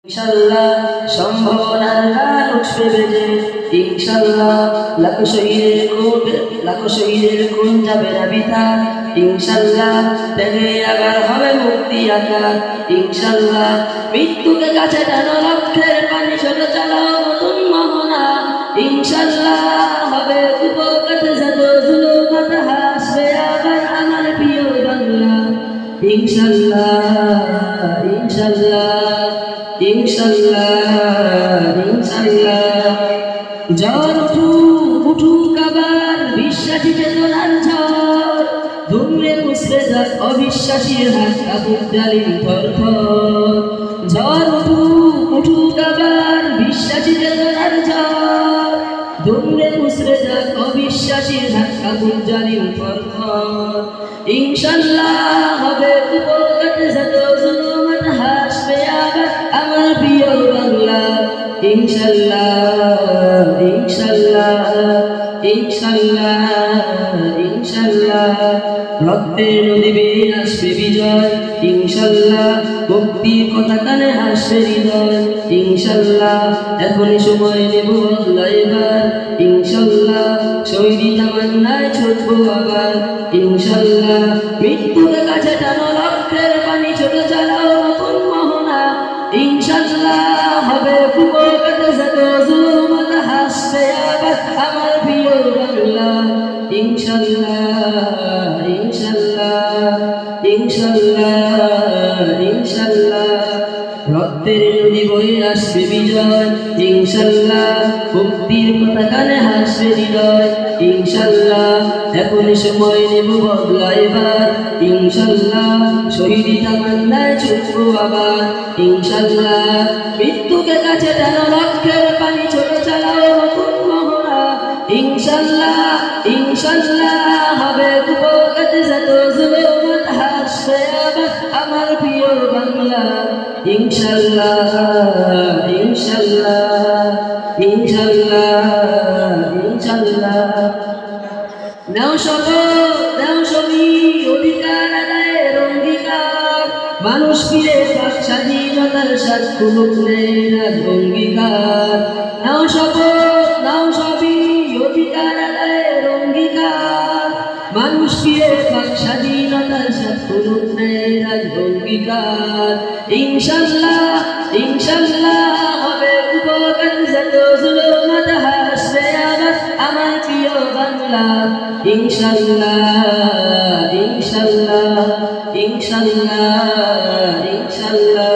ইনশাআল্লাহ সম্ভাবনার গান উঠবে বেজে, ইনশাআল্লাহ লাখো শহীদের খুন যাবে না বৃথা, ইনশাআল্লাহ ত্যাগে আবার হবে মুক্তি আকার, ইনশাআল্লাহ মৃত্যুকে কাছে টানো লক্ষ্যের পানি ছোট চালাও নতুন মোহনা, ইনশাআল্লাহ হবে উপকার যত জুলুমাত হাসবে আবার আমার প্রিয় বাংলা, ইনশাআল্লাহ ইনশাআল্লাহ ইনশাআল্লাহ ইনশাআল্লাহ। ঝড় উঠুক আবার বিশ্বাসী চেতনার ঝড়, ধুমরে মুছড়ে যাক অবিশ্বাসীর হাত কাপুর জালিম থরথর। ঝড় উঠুক আবার বিশ্বাসী চেতনার ঝড়, ধুমরে মুছড়ে যাক অবিশ্বাসীর হাত কাপুর জালিম থরথর। ইনশাআল্লাহ হবে উপকার যত জুলুমাত হাসবে আবার আমার প্রিয় বাংলা, ইনশাআল্লাহ ইনশাআল্লাহ ইনশাআল্লাহ ইনশাআল্লাহ। রক্তের নদী বেয়ে আসবে বিজয়, ইনশাআল্লাহ মুক্তির কথা কানে হাসবে হৃদয়, ইনশাআল্লাহ এখনই সময় নেব বদলা এবার, ইনশাআল্লাহ শহীদি তামান্নায় ছুটবো আবার, ইনশাআল্লাহ মৃত্যুকে কাছে টানো লক্ষ্যের পানি ছোট চালাও নতুন মোহনা, ইনশাআল্লাহ হবে উপকার যত জুলুমাত হাসবে আবার আমার প্রিয় বাংলা, ইনশাআল্লাহ ইনশাআল্লাহ ইনশাআল্লাহ ইনশাআল্লাহ। রক্তের নদী বয়ে আসবে বিজয়, ইনশাআল্লাহ মুক্তির কথা কানে হাসবে হৃদয়, ইনশাআল্লাহ এখনই সময় নেব বদলা এবার, ইনশাআল্লাহ শহীদি তামান্নায় ছুটবো আবার, ইনশাআল্লাহ মৃত্যুকে কাছে টানো লক্ষ্যের পানি ছোট চালাও নতুন মোহনা, ইনশাআল্লাহ ইনশাআল্লাহ হবে উপকার যত জুলুমাত হাসবে আবার আমার প্রিয় বাংলা, ইনশাআল্লাহ ইনশাআল্লাহ ইনশাআল্লাহ ইনশাআল্লাহ। নাও সবই অধিকার আদায়ের অঙ্গীকার, মানুষ ফিরে পাক স্বাধীনতার স্বাদ খুলুক নেয়ার অঙ্গীকার। নাও সবই অধিকার আদায়ের অঙ্গীকার, মানুষ ফিরে পাক স্বাধীনতার স্বাদ খুলুক নেয়ার অঙ্গীকার, ইনশাআল্লাহ ইনশাআল্লাহ হবে উপকার যত জুলুমাত হাসবে আবার আমার প্রিয় বাংলা, ইনশাআল্লাহ ইনশাআল্লাহ ইনশাআল্লাহ ইনশাআল্লাহ।